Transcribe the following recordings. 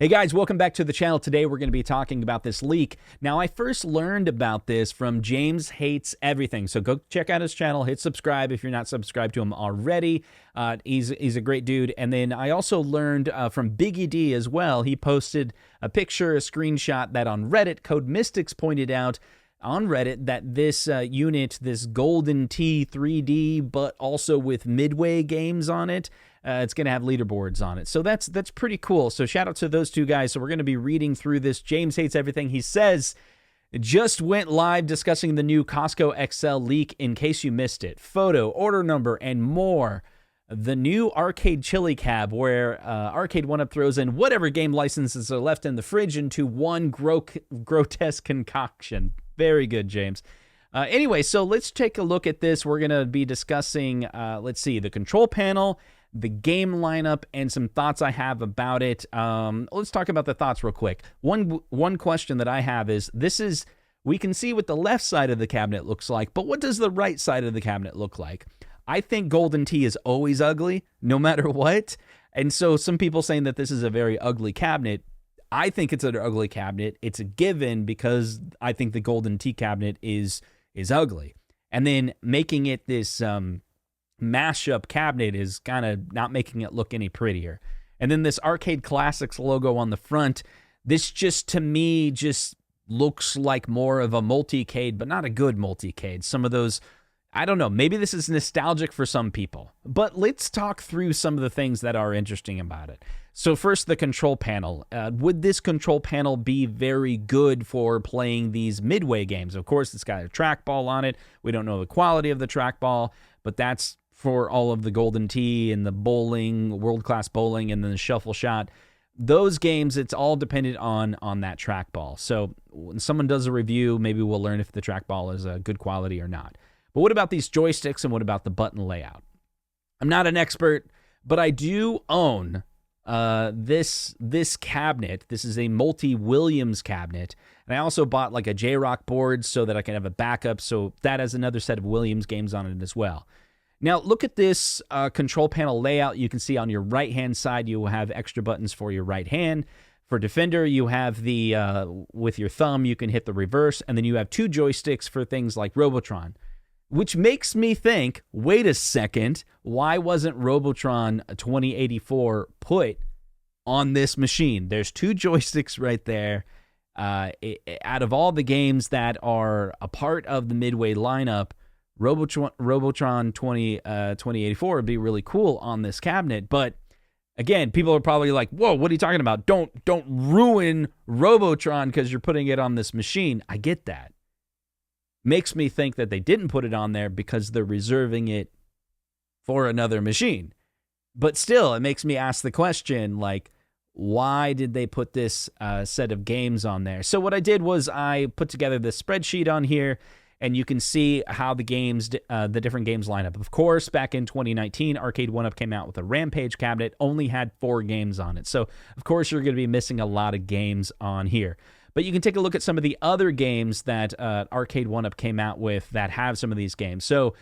Hey guys, welcome back to the channel. Today we're going to be talking about this leak. Now, I first learned about this from James Hates Everything, so go check out his channel, hit subscribe if you're not subscribed to him already. He's a great dude. And then I also learned from Biggie D as well. He posted a picture, a screenshot that on Reddit, Code Mystics pointed out on Reddit that this unit, this Golden T 3D, but also with Midway games on it, it's going to have leaderboards on it. So that's pretty cool. So shout out to those two guys. So we're going to be reading through this. James Hates Everything. He says, just went live discussing the new Costco XL leak in case you missed it. Photo, order number, and more. The new arcade chili cab where Arcade 1UP throws in whatever game licenses are left in the fridge into one grotesque concoction. Very good, James. Anyway, so let's take a look at this. We're going to be discussing, let's see, the control panel, the game lineup, and some thoughts I have about it. Let's talk about the thoughts real quick. One question that I have is, we can see what the left side of the cabinet looks like, but what does the right side of the cabinet look like? I think Golden T is always ugly, no matter what. And so some people saying that this is a very ugly cabinet. I think it's an ugly cabinet. It's a given because I think the Golden T cabinet is ugly. And then making it this mashup cabinet is kind of not making it look any prettier. And then this Arcade Classics logo on the front, this just to me just looks like more of a multicade, but not a good multicade. Some of those, I don't know, maybe this is nostalgic for some people. But let's talk through some of the things that are interesting about it. So first, the control panel. Would this control panel be very good for playing these Midway games? Of course, it's got a trackball on it. We don't know the quality of the trackball, but that's for all of the Golden Tee and the bowling, world-class bowling, and then the Suffleshot. Those games, it's all dependent on that trackball. So when someone does a review, maybe we'll learn if the trackball is good quality or not. But what about these joysticks and what about the button layout? I'm not an expert, but I do own this cabinet. This is a multi-Williams cabinet. And I also bought like a J-Rock board so that I can have a backup. So that has another set of Williams games on it as well. Now, look at this control panel layout. You can see on your right-hand side, you will have extra buttons for your right hand. For Defender, you have the, with your thumb, you can hit the reverse. And then you have two joysticks for things like Robotron. Which makes me think, wait a second, why wasn't Robotron 2084 put on this machine? There's two joysticks right there. Out of all the games that are a part of the Midway lineup, Robotron 2084 would be really cool on this cabinet. But again, people are probably like, whoa, what are you talking about? Don't ruin Robotron because you're putting it on this machine. I get that. Makes me think that they didn't put it on there because they're reserving it for another machine. But still, it makes me ask the question, like, why did they put this set of games on there? So what I did was I put together this spreadsheet on here, and you can see how the games, the different games line up. Of course, back in 2019, Arcade 1UP came out with a Rampage cabinet, only had 4 games on it. So, of course, you're going to be missing a lot of games on here. But you can take a look at some of the other games that Arcade 1UP came out with that have some of these games. So,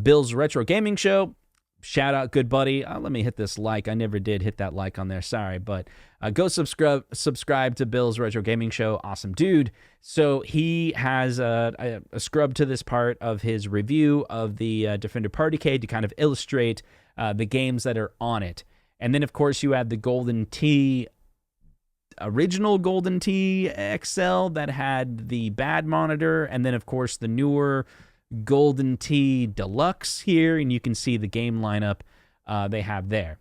Bill's Retro Gaming Show, shout out, good buddy. Let me hit this like. I never did hit that like on there, sorry. But go subscribe to Bill's Retro Gaming Show, awesome dude. So he has a scrub to this part of his review of the Defender Partycade to kind of illustrate the games that are on it. And then, of course, you have the Golden Tee, original Golden Tee XL that had the bad monitor, and then of course the newer Golden Tee Deluxe here, and you can see the game lineup they have there.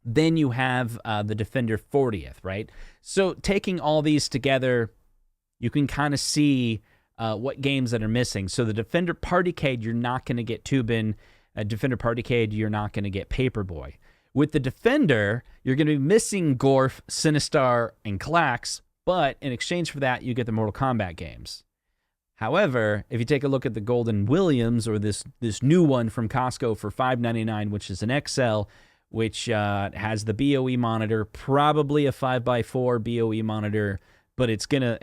Then you have the Defender 40th, right? So taking all these together, you can kind of see what games that are missing. So the Defender Partycade, you're not going to get Toobin. Defender Partycade, you're not going to get Paperboy. With the Defender, you're going to be missing Gorf, Sinistar, and Klax, but in exchange for that, you get the Mortal Kombat games. However, if you take a look at the Golden Williams, or this new one from Costco for $5.99, which is an XL, which has the BOE monitor, probably a 5x4 BOE monitor, but it's gonna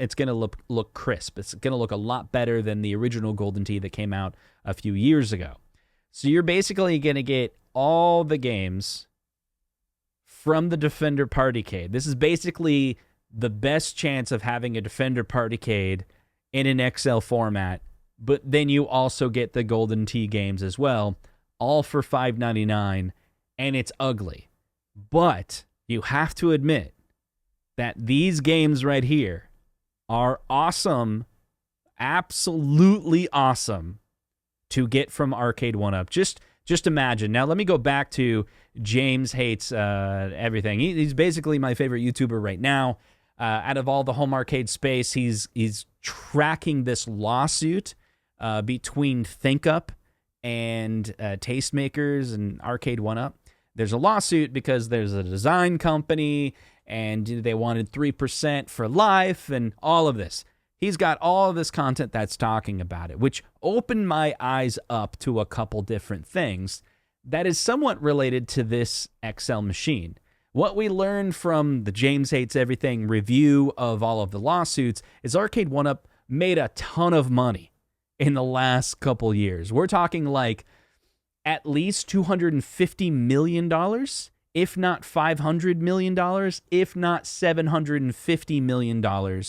look crisp. It's gonna look a lot better than the original Golden Tee that came out a few years ago. So you're basically gonna get all the games from the Defender Partycade. This is basically the best chance of having a Defender Partycade in an XL format, but then you also get the Golden Tee games as well, all for $5.99, and it's ugly. But you have to admit that these games right here are awesome, absolutely awesome to get from Arcade 1UP. Just imagine. Now, let me go back to James Hates Everything. He's basically my favorite YouTuber right now. Out of all the home arcade space, he's tracking this lawsuit between ThinkUp and Tastemakers and Arcade 1UP. There's a lawsuit because there's a design company and they wanted 3% for life and all of this. He's got all of this content that's talking about it, which opened my eyes up to a couple different things that is somewhat related to this XL machine. What we learned from the James Hates Everything review of all of the lawsuits is Arcade 1UP made a ton of money in the last couple years. We're talking like at least $250 million, if not $500 million, if not $750 million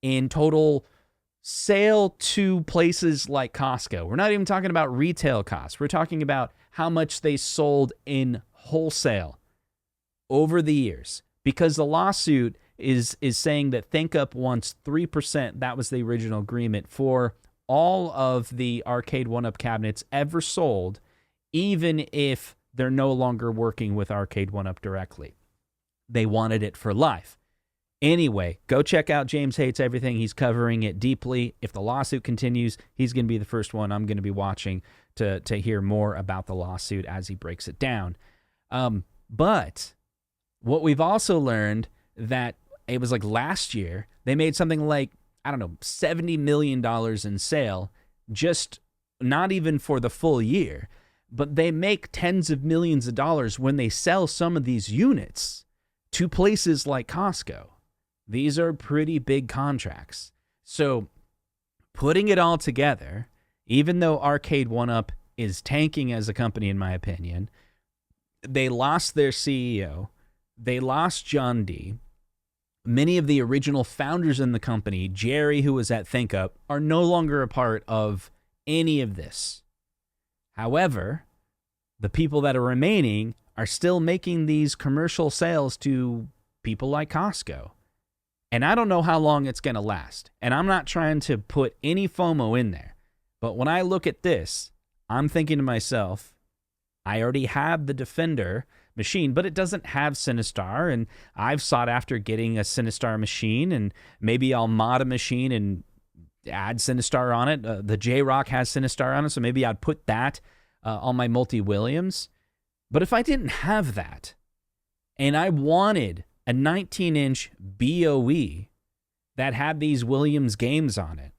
in total sale to places like Costco. We're not even talking about retail costs. We're talking about how much they sold in wholesale over the years, because the lawsuit is saying that ThinkUp wants 3%. That was the original agreement for all of the Arcade 1UP cabinets ever sold, even if they're no longer working with Arcade 1UP directly. They wanted it for life. Anyway, go check out James Hates Everything. He's covering it deeply. If the lawsuit continues, he's going to be the first one I'm going to be watching to hear more about the lawsuit as he breaks it down. But what we've also learned, that it was like last year, they made something like, I don't know, $70 million in sale, just not even for the full year, but they make tens of millions of dollars when they sell some of these units to places like Costco. These are pretty big contracts. So putting it all together, even though Arcade 1UP is tanking as a company, in my opinion, they lost their CEO. They lost John D. Many of the original founders in the company, Jerry, who was at ThinkUp, are no longer a part of any of this. However, the people that are remaining are still making these commercial sales to people like Costco. And I don't know how long it's going to last. And I'm not trying to put any FOMO in there. But when I look at this, I'm thinking to myself, I already have the Defender machine, but it doesn't have Sinistar, and I've sought after getting a Sinistar machine, and maybe I'll mod a machine and add Sinistar on it. The J-Rock has Sinistar on it, so maybe I'd put that on my Multi-Williams. But if I didn't have that, and I wanted a 19-inch BOE that had these Williams games on it,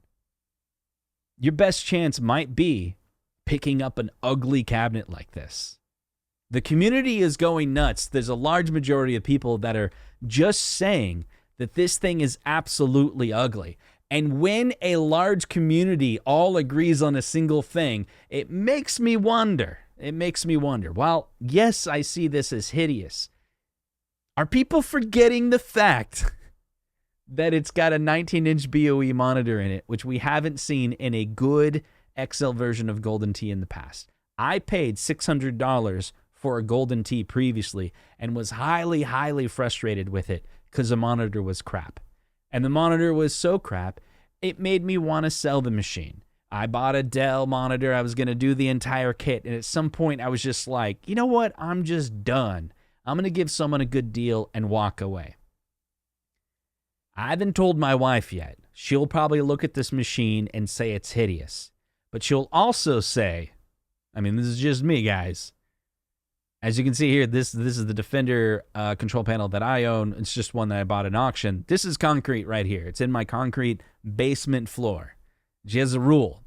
your best chance might be picking up an ugly cabinet like this. The community is going nuts. There's a large majority of people that are just saying that this thing is absolutely ugly. And when a large community all agrees on a single thing, it makes me wonder. While, yes, I see this as hideous, are people forgetting the fact that it's got a 19-inch BOE monitor in it, which we haven't seen in a good XL version of Golden Tee in the past? I paid $600 for a Golden Tee previously and was highly, highly frustrated with it because the monitor was crap. And the monitor was so crap, it made me want to sell the machine. I bought a Dell monitor. I was going to do the entire kit. And at some point, I was just like, you know what? I'm just done. I'm going to give someone a good deal and walk away. I haven't told my wife yet. She'll probably look at this machine and say it's hideous. But she'll also say, I mean, this is just me, guys. As you can see here, this is the Defender control panel that I own. It's just one that I bought at auction. This is concrete right here. It's in my concrete basement floor. She has a rule.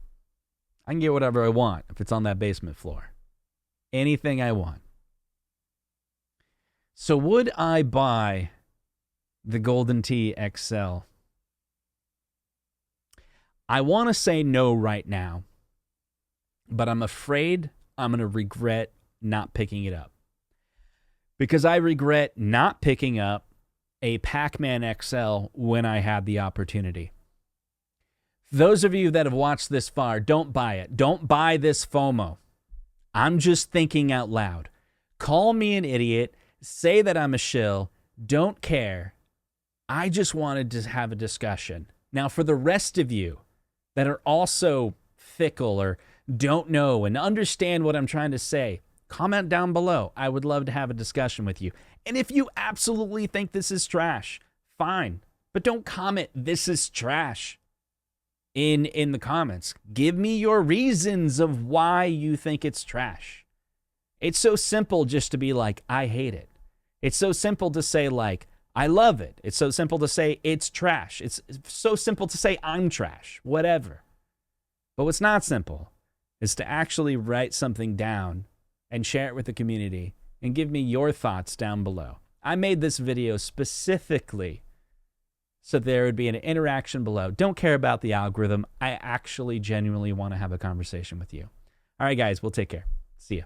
I can get whatever I want if it's on that basement floor. Anything I want. So would I buy the Golden Tee XL? I want to say no right now, but I'm afraid I'm going to regret not picking it up. because I regret not picking up a Pac-Man XL when I had the opportunity. Those of you that have watched this far, don't buy it. Don't buy this FOMO. I'm just thinking out loud. Call me an idiot. Say that I'm a shill. Don't care. I just wanted to have a discussion. Now, for the rest of you that are also fickle or don't know and understand what I'm trying to say, comment down below. I would love to have a discussion with you. And if you absolutely think this is trash, fine. But don't comment, "This is trash," in the comments. Give me your reasons of why you think it's trash. It's so simple just to be like, "I hate it." It's so simple to say, like, "I love it." It's so simple to say it's trash. It's so simple to say I'm trash, whatever. But what's not simple is to actually write something down and share it with the community and give me your thoughts down below. I made this video specifically so there would be an interaction below. Don't care about the algorithm. I actually genuinely want to have a conversation with you. All right, guys, we'll take care. See ya.